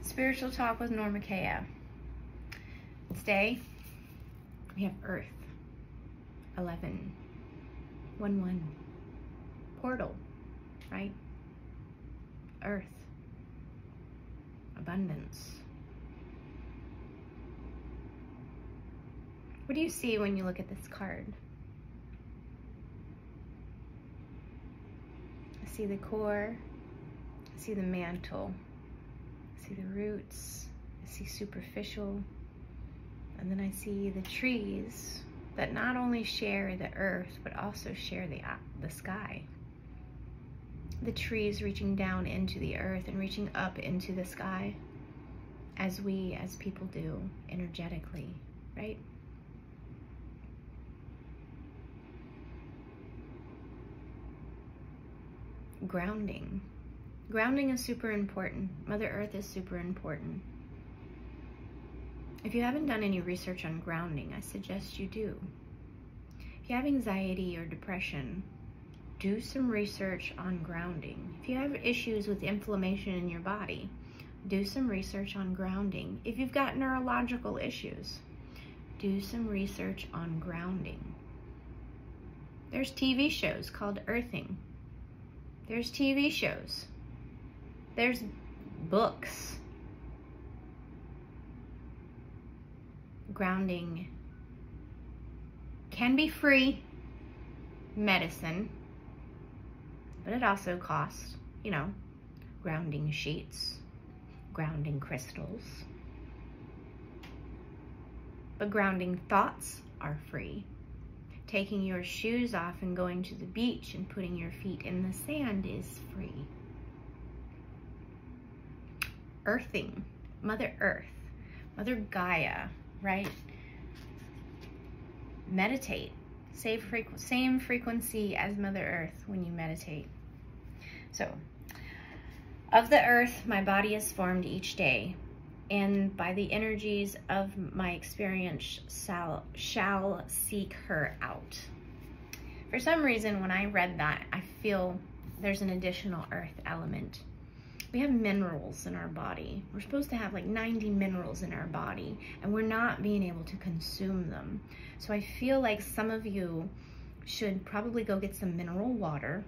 Spiritual Talk with Norma Kea. Today, we have Earth, 11, portal, right? Earth, abundance. What do you see when you look at this card? I see the core, I see the mantle, I see the roots, I see superficial, and then I see the trees that not only share the earth, but also share the sky. The trees reaching down into the earth and reaching up into the sky, as we as people do energetically, right? Grounding. Grounding is super important. Mother Earth is super important. If you haven't done any research on grounding, I suggest you do. If you have anxiety or depression, do some research on grounding. If you have issues with inflammation in your body, do some research on grounding. If you've got neurological issues, do some research on grounding. There's TV shows called Earthing. There's TV shows. There's books. Grounding can be free medicine, but it also costs, grounding sheets, grounding crystals. But grounding thoughts are free. Taking your shoes off and going to the beach and putting your feet in the sand is free. Earthing, Mother Earth, Mother Gaia, right? Meditate. Same frequency as Mother Earth when you meditate. So, of the earth, my body is formed each day, and by the energies of my experience shall seek her out. For some reason, when I read that, I feel there's an additional earth element. We have minerals in our body. We're supposed to have like 90 minerals in our body, and we're not being able to consume them. So I feel like some of you should probably go get some mineral water,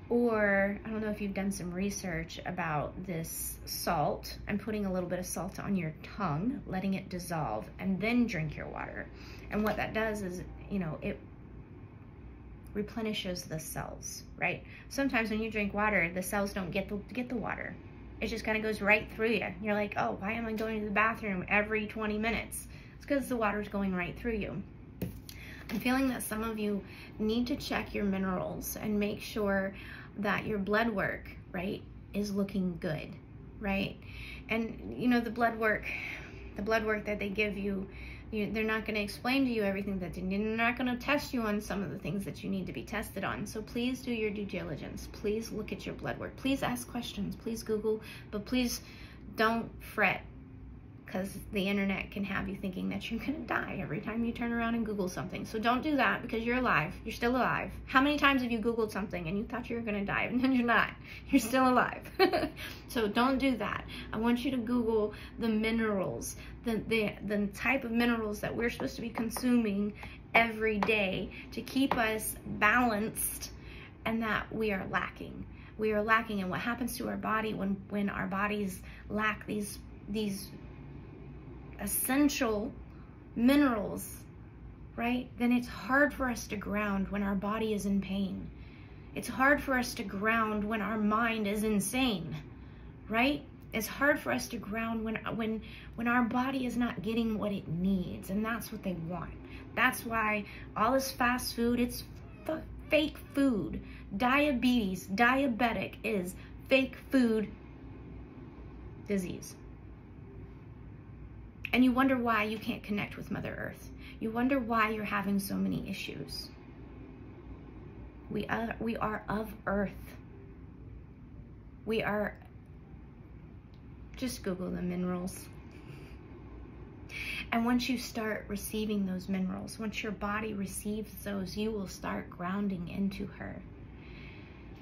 or I don't know if you've done some research about this salt and putting a little bit of salt on your tongue, letting it dissolve, and then drink your water. And what that does is, it replenishes the cells, right? Sometimes when you drink water, the cells don't get the water. It just kind of goes right through you. You're like, oh, why am I going to the bathroom every 20 minutes? It's because the water's going right through you. I'm feeling that some of you need to check your minerals and make sure that your blood work, right, is looking good, right? And the blood work that they give you, they're not going to explain to you everything that they're not going to test you on some of the things that you need to be tested on. So please do your due diligence. Please look at your blood work. Please ask questions. Please Google, but please don't fret, because the internet can have you thinking that you're going to die every time you turn around and Google something. So don't do that, because you're alive. You're still alive. How many times have you Googled something and you thought you were going to die, and then you're not? You're still alive. So don't do that. I want you to Google the minerals, the type of minerals that we're supposed to be consuming every day to keep us balanced, and that we are lacking. We are lacking. And what happens to our body when our bodies lack these essential minerals, right? Then it's hard for us to ground when our body is in pain. It's hard for us to ground when our mind is insane, right? It's hard for us to ground when our body is not getting what it needs, and that's what they want. That's why all this fast food, it's fake food. Diabetes, diabetic is fake food disease. And you wonder why you can't connect with Mother Earth. You wonder why you're having so many issues. We are of Earth. We are, just Google the minerals. And once you start receiving those minerals, once your body receives those, you will start grounding into her.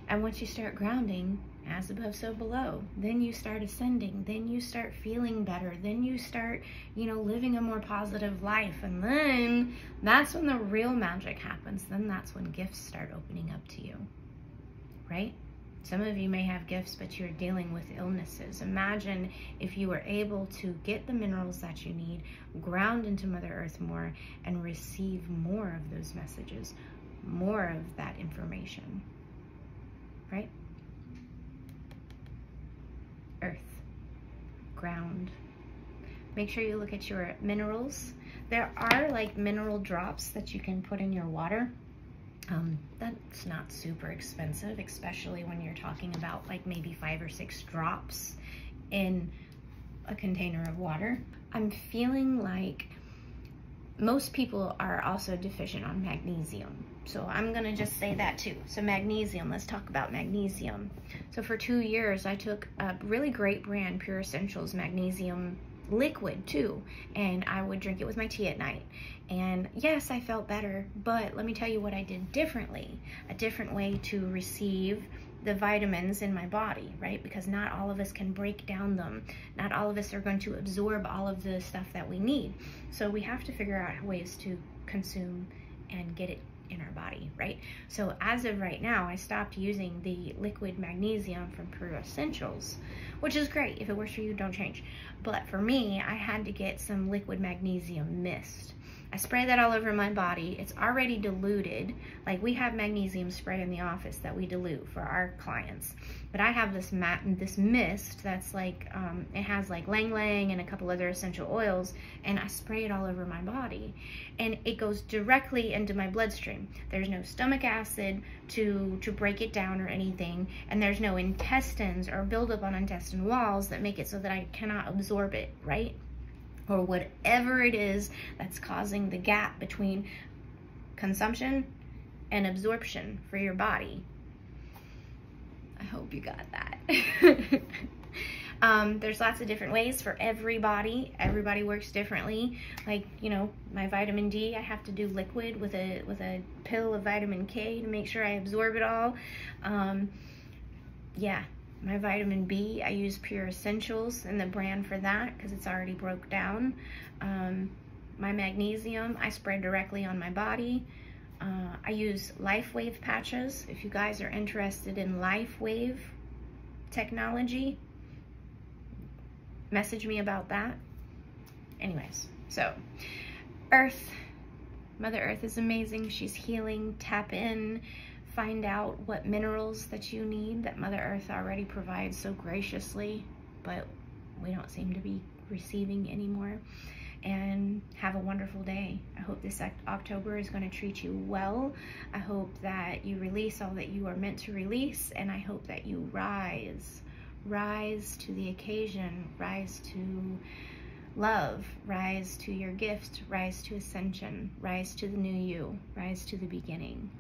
And once you start grounding, As above, so below. Then you start ascending. Then you start feeling better. Then you start, living a more positive life. And then that's when the real magic happens. Then that's when gifts start opening up to you, right? Some of you may have gifts, but you're dealing with illnesses. Imagine if you were able to get the minerals that you need, ground into Mother Earth more, and receive more of those messages, more of that information, right? Earth, ground. Make sure you look at your minerals. There are like mineral drops that you can put in your water. That's not super expensive, especially when you're talking about like maybe 5 or 6 drops in a container of water. I'm feeling like most people are also deficient on magnesium. So I'm going to just say that too. So magnesium, let's talk about magnesium. So for 2 years, I took a really great brand, Pure Essentials magnesium liquid too. And I would drink it with my tea at night. And yes, I felt better, but let me tell you what I did differently. A different way to receive the vitamins in my body, right? Because not all of us can break down them. Not all of us are going to absorb all of the stuff that we need. So we have to figure out ways to consume and get it in our body, right? So as of right now, I stopped using the liquid magnesium from Pure Essentials, which is great. If it works for you, don't change. But for me, I had to get some liquid magnesium mist. I spray that all over my body. It's already diluted. Like we have magnesium spray in the office that we dilute for our clients. But I have this mist that's like, it has like lang lang and a couple other essential oils, and I spray it all over my body. And it goes directly into my bloodstream. There's no stomach acid to break it down or anything, and there's no intestines or buildup on intestine walls that make it so that I cannot absorb it, right? Or whatever it is that's causing the gap between consumption and absorption for your body. I hope you got that. There's lots of different ways for everybody. Everybody works differently. Like, my vitamin D, I have to do liquid with a pill of vitamin K to make sure I absorb it all. Yeah. My vitamin B, I use Pure Essentials and the brand for that because it's already broke down. My magnesium, I spray directly on my body. I use LifeWave patches. If you guys are interested in LifeWave technology, message me about that. Anyways, so Earth, Mother Earth is amazing. She's healing. Tap in. Find out what minerals that you need that Mother Earth already provides so graciously, but we don't seem to be receiving anymore. And have a wonderful day. I hope this October is going to treat you well. I hope that you release all that you are meant to release, and I hope that you rise to the occasion, rise to love, rise to your gift, rise to ascension, rise to the new you, rise to the beginning.